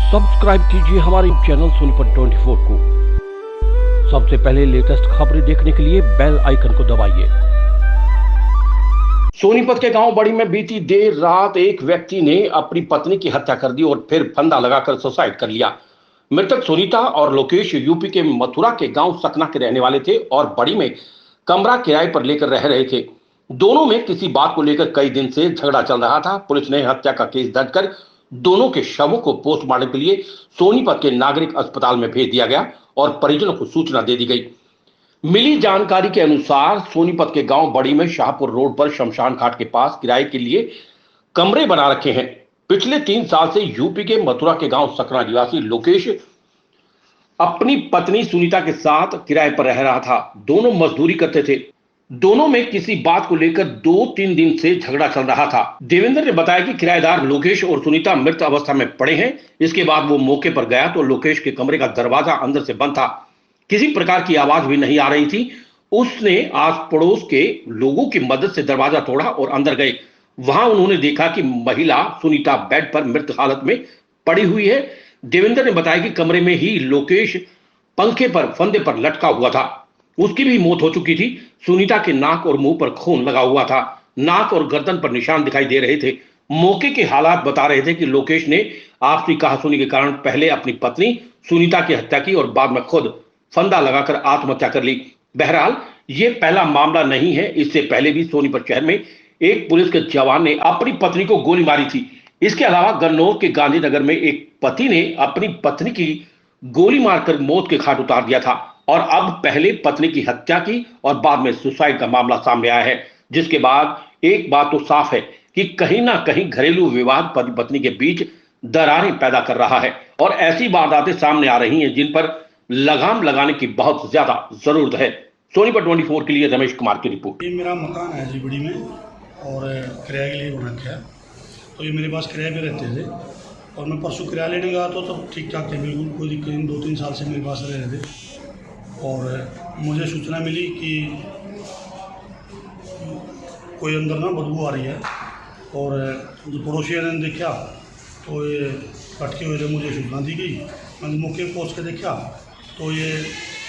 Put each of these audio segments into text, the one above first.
Subscribe कीजिए हमारे channel Sonipat 24 को। सबसे पहले लेटेस्ट खबरें देखने के लिए बेल आइकन को दबाइए। सोनीपत के गांव बड़ी में बीती देर रात एक व्यक्ति ने अपनी पत्नी की हत्या कर दी और फिर फंदा लगाकर सुसाइड कर लिया। मृतक सुनीता और लोकेश यूपी के मथुरा के गांव सकना के रहने वाले थे और बड़ी में कमरा किराए पर लेकर रह रहे थे। दोनों में किसी बात को लेकर कई दिन से झगड़ा चल रहा था। पुलिस ने हत्या का केस दर्ज कर दोनों के शवों को पोस्टमार्टम के लिए सोनीपत के नागरिक अस्पताल में भेज दिया गया और परिजनों को सूचना दे दी गई। मिली जानकारी के अनुसार सोनीपत के गांव बड़ी में शाहपुर रोड पर शमशान घाट के पास किराए के लिए कमरे बना रखे हैं। पिछले 3 साल से यूपी के मथुरा के गांव सकरा निवासी लोकेश अपनी पत्नी सुनीता के साथ किराए पर रह रहा था। दोनों मजदूरी करते थे। दोनों में किसी बात को लेकर 2-3 दिन से झगड़ा चल रहा था। देवेंद्र ने बताया कि किराएदार लोकेश और सुनीता मृत अवस्था में पड़े हैं। इसके बाद वो मौके पर गया तो लोकेश के कमरे का दरवाजा अंदर से बंद था। किसी प्रकार की आवाज भी नहीं आ रही थी। उसने आस पड़ोस के लोगों की मदद से दरवाजा तोड़ा और अंदर गए। वहां उन्होंने देखा कि महिला सुनीता बेड पर मृत हालत में पड़ी हुई है। देवेंद्र ने बताया कि कमरे में ही लोकेश पंखे पर फंदे पर लटका हुआ था। उसकी भी मौत हो चुकी थी। सुनीता के नाक और मुंह पर खून लगा हुआ था। नाक और गर्दन पर निशान दिखाई दे रहे थे। मौके के हालात बता रहे थे कि लोकेश ने आपसी कहासुनी के कारण पहले अपनी पत्नी सुनीता की हत्या की और बाद में खुद फंदा लगाकर आत्महत्या कर ली। बहरहाल ये पहला मामला नहीं है। इससे पहले भी सोनीपत शहर में एक पुलिस के जवान ने अपनी पत्नी को गोली मारी थी। इसके अलावा गन्नौर के गांधीनगर में एक पति ने अपनी पत्नी की गोली मारकर मौत के घाट उतार दिया था और अब पहले पत्नी की हत्या की और बाद में सुसाइड का मामला सामने आया है। जिसके बाद एक बात तो साफ है कि कहीं ना कहीं घरेलू विवाद पति पत्नी के बीच दरारें पैदा कर रहा है और ऐसी वारदातें सामने आ रही हैं जिन पर लगाम लगाने की बहुत ज्यादा जरूरत है। सोनीपत 24 के लिए रमेश कुमार की रिपोर्ट। ये मेरा मकान है जी बड़ी में और किराए के लिए बना रखा है। तो ये मेरे पास किराए पे रहते थे और मैं परसों किराया लेने गया तो ठीक ठाक थे, बिल्कुल कोई दिक्कत नहीं। 2-3 साल से मेरे पास रह रहे थे और मुझे सूचना मिली कि कोई अंदर ना बदबू आ रही है और जो पड़ोसियों ने देखा तो ये लटके हुए थे। मुझे सूचना दी गई। मैंने मौके पर पहुँच के देखा तो ये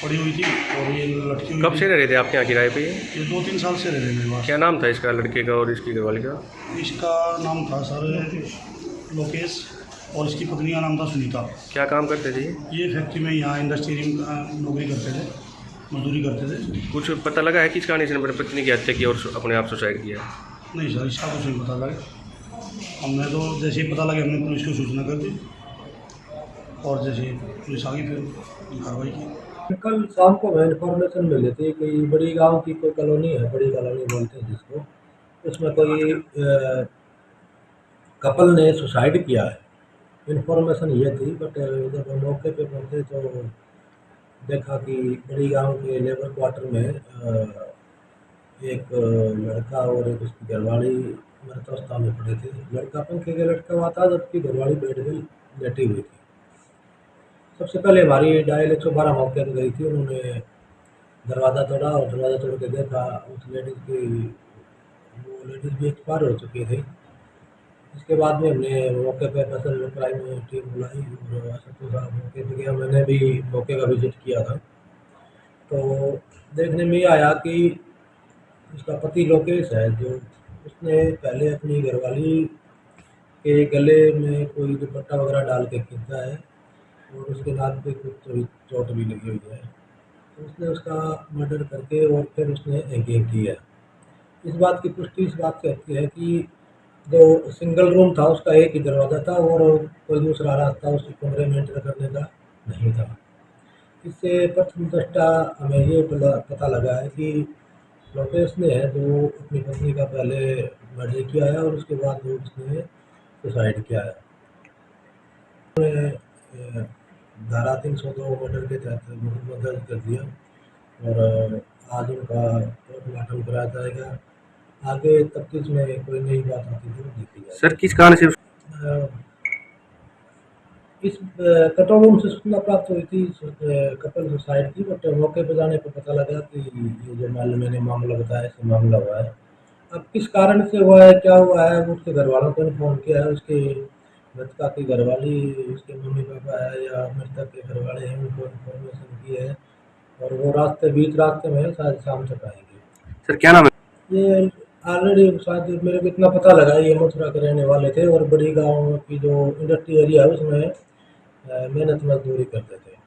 पड़ी हुई थी और ये लटकी हुई। कब से रह रहे थे आपके यहाँ किराए पे? ये 2-3 साल से रह रहे मेरे पास। क्या नाम था इसका, लड़के का और इसकी घरवाली का? इसका नाम था सर लोकेश और इसकी पत्नी का नाम था सुनीता। क्या काम करते थे? ये फैक्ट्री में यहाँ इंडस्ट्री में नौकरी करते थे, मजदूरी करते थे। कुछ पता लगा है किस कारण इसने अपनी पत्नी की हत्या की और अपने आप सुसाइड किया? नहीं सर, इसका कुछ नहीं पता लगा। हमने तो जैसे ही पता लगा हमने पुलिस को सूचना कर दी और जैसे पुलिस आ गई फिर कार्रवाई की। कल शाम को मैं इन्फॉर्मेशन मिली थी कि बड़ी गांव की कोई कॉलोनी है, बड़ी कॉलोनी बोलते हैं जिसको, उसमें कोई कपल ने सुसाइड किया है। इन्फॉर्मेशन ये थी, बट जब मौके पे पहुंचे तो देखा कि बड़ी गांव के लेबर क्वार्टर में एक लड़का और एक उसकी घरवाली मृत अवस्था में पड़े थे। लड़का पंखे के लटका हुआ था जबकि घरवाली बेड में लेटी हुई थी। सबसे पहले हमारी डायल 112 मौके पर गई थी। उन्होंने दरवाज़ा तोड़ा और दरवाज़ा तोड़ के देखा उस लेडीज़ की, वो लेडीज़ भी एक्सपायर हो चुकी थी। इसके बाद में हमने मौके पे स्पेशल क्राइम टीम बुलाई और सत्तू साहब मौके पे गया। मैंने भी मौके का विजिट किया था तो देखने में आया कि उसका पति लोकेश है, जो उसने पहले अपनी घरवाली के गले में कोई दुपट्टा वगैरह डाल के खींचा है और उसके नाक पे कुछ थोड़ी चोट भी लगी हुई है। तो उसने उसका मर्डर करके और फिर उसने हैंगिंग की है। इस बात की पुष्टि इस बात से होती है कि जो सिंगल रूम था उसका एक ही दरवाज़ा था और कोई दूसरा रास्ता उस कमरे में एंटर करने का नहीं था। इससे प्रथम दृष्टा हमें ये पता लगा है कि लोकेश ने है जो अपनी पत्नी का पहले मर्डर किया है और उसके बाद वो उसने सुसाइड किया है। धारा 302 मर्डर के तहत मुकदमा दर्ज कर दिया और आज उनका पोस्टमार्टम कराया जाएगा। आगे तफ्तीश में कोई नई बात आती है तो देखी जाएगी। सर किस कारण से? इस कंट्रोल रूम से सूचना प्राप्त हुई थी कपल सुसाइड की, बट मौके पर जाने पर पता लगा कि ये जो मैंने मामला बताया इससे मामला हुआ है। अब किस कारण से हुआ है, क्या हुआ है, उसके घर वालों को इन्फॉर्म किया है। उसके मृतका की घरवाली, उसके मम्मी पापा है या मृतक के घरवाले हैं, उनको इन्फॉर्मेशन की है और वो बीच रास्ते में शायद शाम तक आएंगे। सर क्या नाम है? ये ऑलरेडी शायद मेरे को इतना पता लगा, ये मथुरा के रहने वाले थे और बड़ी गांव की जो इंडस्ट्री एरिया है उसमें मेहनत मजदूरी करते थे।